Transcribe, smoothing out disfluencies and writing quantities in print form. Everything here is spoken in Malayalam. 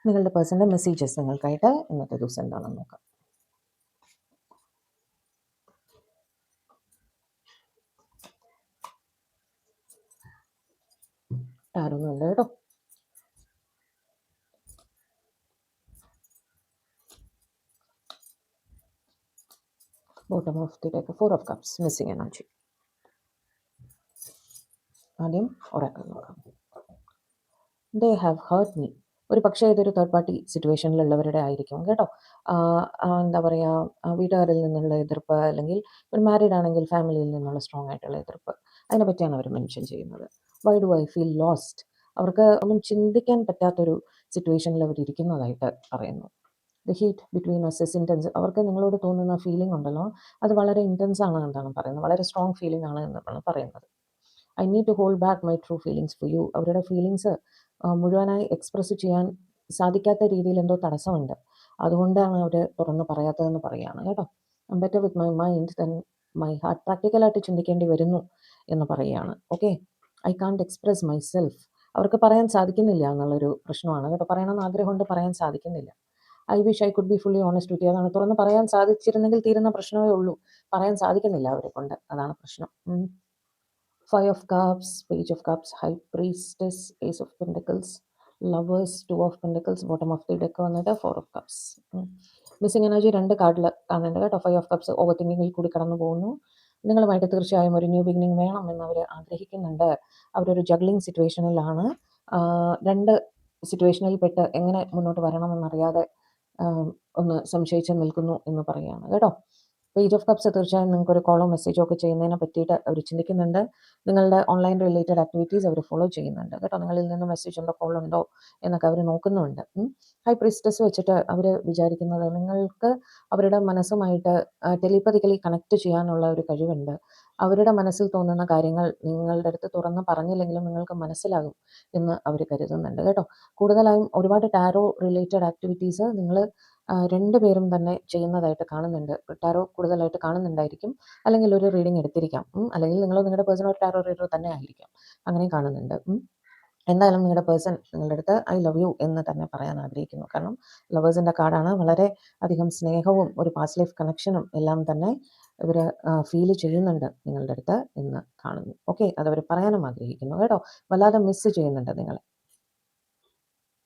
നിങ്ങളുടെ പേഴ്സൻ്റെ മെസ്സേജസ് നിങ്ങൾക്കായിട്ട് ഇന്നത്തെ ദിവസം എന്താണെന്ന് നോക്കാം. ടാരോന്നുണ്ട് കേട്ടോ. Bottom of the deck 4 of cups, missing energy. ആദ്യം ഒറാക്കിൾ നോക്കാം. They have hurt me. ഒരു പക്ഷേ ഇതൊരു തേർഡ് പാർട്ടി സിറ്റുവേഷനിലുള്ളവരുടെ ആയിരിക്കും കേട്ടോ. എന്താ പറയുക, വീട്ടുകാരിൽ നിന്നുള്ള എതിർപ്പ്, അല്ലെങ്കിൽ ഒരു മാരീഡ് ആണെങ്കിൽ ഫാമിലിയിൽ നിന്നുള്ള സ്ട്രോങ് ആയിട്ടുള്ള എതിർപ്പ്, അതിനെ പറ്റിയാണ് അവർ മെൻഷൻ ചെയ്യുന്നത്. Why do I feel lost? അവർക്ക് ഒന്നും ചിന്തിക്കാൻ പറ്റാത്തൊരു സിറ്റുവേഷനിൽ അവർ ഇരിക്കുന്നതായിട്ട് പറയുന്നു. The heat between us is intense. അവർക്ക് നിങ്ങളോട് തോന്നുന്ന ഫീലിംഗ് ഉണ്ടല്ലോ, അത് വളരെ ഇൻറ്റൻസ് ആണ് എന്നാണ് പറയുന്നത്. വളരെ സ്ട്രോങ് ഫീലിംഗ് ആണ് എന്നാണ് പറയുന്നത്. I need to hold back my true feelings for you. അവരുടെ ഫീലിങ്സ് മുഴുവനായി എക്സ്പ്രസ് ചെയ്യാൻ സാധിക്കാത്ത രീതിയിൽ എന്തോ തടസ്സമുണ്ട്. അതുകൊണ്ടാണ് അവർ തുറന്ന് പറയാത്തതെന്ന് പറയുകയാണ് കേട്ടോ. I better with my mind then my heart. പ്രാക്ടിക്കലായിട്ട് ചിന്തിക്കേണ്ടി വരുന്നു എന്ന് പറയുകയാണ്. Okay, I can't express myself. അവർക്ക് പറയാൻ സാധിക്കുന്നില്ല എന്നുള്ളൊരു പ്രശ്നമാണ് കേട്ടോ. പറയണമെന്ന് ആഗ്രഹമുണ്ട്, പറയാൻ സാധിക്കുന്നില്ല. I wish I could be fully honest with you. അതാണ്, തുറന്ന് പറയാൻ സാധിച്ചിരുന്നെങ്കിൽ തീരുന്ന പ്രശ്നമേ ഉള്ളൂ. പറയാൻ സാധിക്കുന്നില്ല അവരെ കൊണ്ട്, അതാണ് പ്രശ്നം. 5 of cups, page of cups, high priestess, ace of pentacles, lovers, 2 of pentacles, bottom of the deck വന്നിട്ട് 4 of cups. മിസ്സിംഗ് എനർജി 2 കാർഡിൽ കാണുന്നുണ്ട് കേട്ടോ. 5 of cups ഓവർ തിങ്കിങ്ങിൽ കൂടി കടന്നു പോകുന്നു. നിങ്ങളുമായിട്ട് തീർച്ചയായും ഒരു ന്യൂ ബിഗിനിങ് വേണം എന്ന് അവർ ആഗ്രഹിക്കുന്നുണ്ട്. അവരൊരു ജഗ്ലിംഗ് സിറ്റുവേഷനിലാണ്. 2 സിറ്റുവേഷനിൽ പെട്ട് എങ്ങനെ മുന്നോട്ട് വരണമെന്നറിയാതെ ഒന്ന് സംശയിച്ച് നിൽക്കുന്നു എന്ന് പറയുകയാണ് കേട്ടോ. പേജ് ഓഫ് കപ്സ് തീർച്ചയായും നിങ്ങൾക്കൊരു കോളോ മെസ്സേജോ ഒക്കെ ചെയ്യുന്നതിനെ പറ്റിയിട്ട് അവർ ചിന്തിക്കുന്നുണ്ട്. നിങ്ങളുടെ ഓൺലൈൻ റിലേറ്റഡ് ആക്ടിവിറ്റീസ് അവർ ഫോളോ ചെയ്യുന്നുണ്ട് കേട്ടോ. നിങ്ങളിൽ നിന്ന് മെസ്സേജ് ഉണ്ടോ, കോൾ ഉണ്ടോ എന്നൊക്കെ അവർ നോക്കുന്നുണ്ട്. ഹൈ പ്രീസ്റ്റസ് വെച്ചിട്ട് അവർ വിചാരിക്കുന്നത് നിങ്ങൾക്ക് അവരുടെ മനസ്സുമായിട്ട് ടെലിപ്പതിക്കലി കണക്ട് ചെയ്യാനുള്ള ഒരു കഴിവുണ്ട്. അവരുടെ മനസ്സിൽ തോന്നുന്ന കാര്യങ്ങൾ നിങ്ങളുടെ അടുത്ത് തുറന്ന് പറഞ്ഞില്ലെങ്കിലും നിങ്ങൾക്ക് മനസ്സിലാകും എന്ന് അവർ കരുതുന്നുണ്ട് കേട്ടോ. കൂടുതലായും ഒരുപാട് ടാരോ റിലേറ്റഡ് ആക്ടിവിറ്റീസ് നിങ്ങൾ 2 പേരും തന്നെ ചെയ്യുന്നതായിട്ട് കാണുന്നുണ്ട്. ടാരോ കൂടുതലായിട്ട് കാണുന്നുണ്ടായിരിക്കും, അല്ലെങ്കിൽ ഒരു റീഡിംഗ് എടുത്തിരിക്കാം, അല്ലെങ്കിൽ നിങ്ങൾ നിങ്ങളുടെ പേഴ്സൺ ഒരു ടാരോ റീഡർ തന്നെ ആയിരിക്കാം. അങ്ങനെയും കാണുന്നുണ്ട്. എന്തായാലും നിങ്ങളുടെ പേഴ്സൺ നിങ്ങളുടെ അടുത്ത് ഐ ലവ് യു എന്ന് തന്നെ പറയാൻ ആഗ്രഹിക്കുന്നു. കാരണം ലവേഴ്സിൻ്റെ കാർഡാണ്. വളരെ അധികം സ്നേഹവും ഒരു പാസ്റ്റ് ലൈഫ് കണക്ഷനും എല്ലാം തന്നെ ഇവർ ഫീൽ ചെയ്യുന്നുണ്ട് നിങ്ങളുടെ അടുത്ത് എന്ന് കാണുന്നു. ഓക്കെ, അതവർ പറയാനും ആഗ്രഹിക്കുന്നു കേട്ടോ. വല്ലാതെ മിസ് ചെയ്യുന്നുണ്ട് നിങ്ങളെ.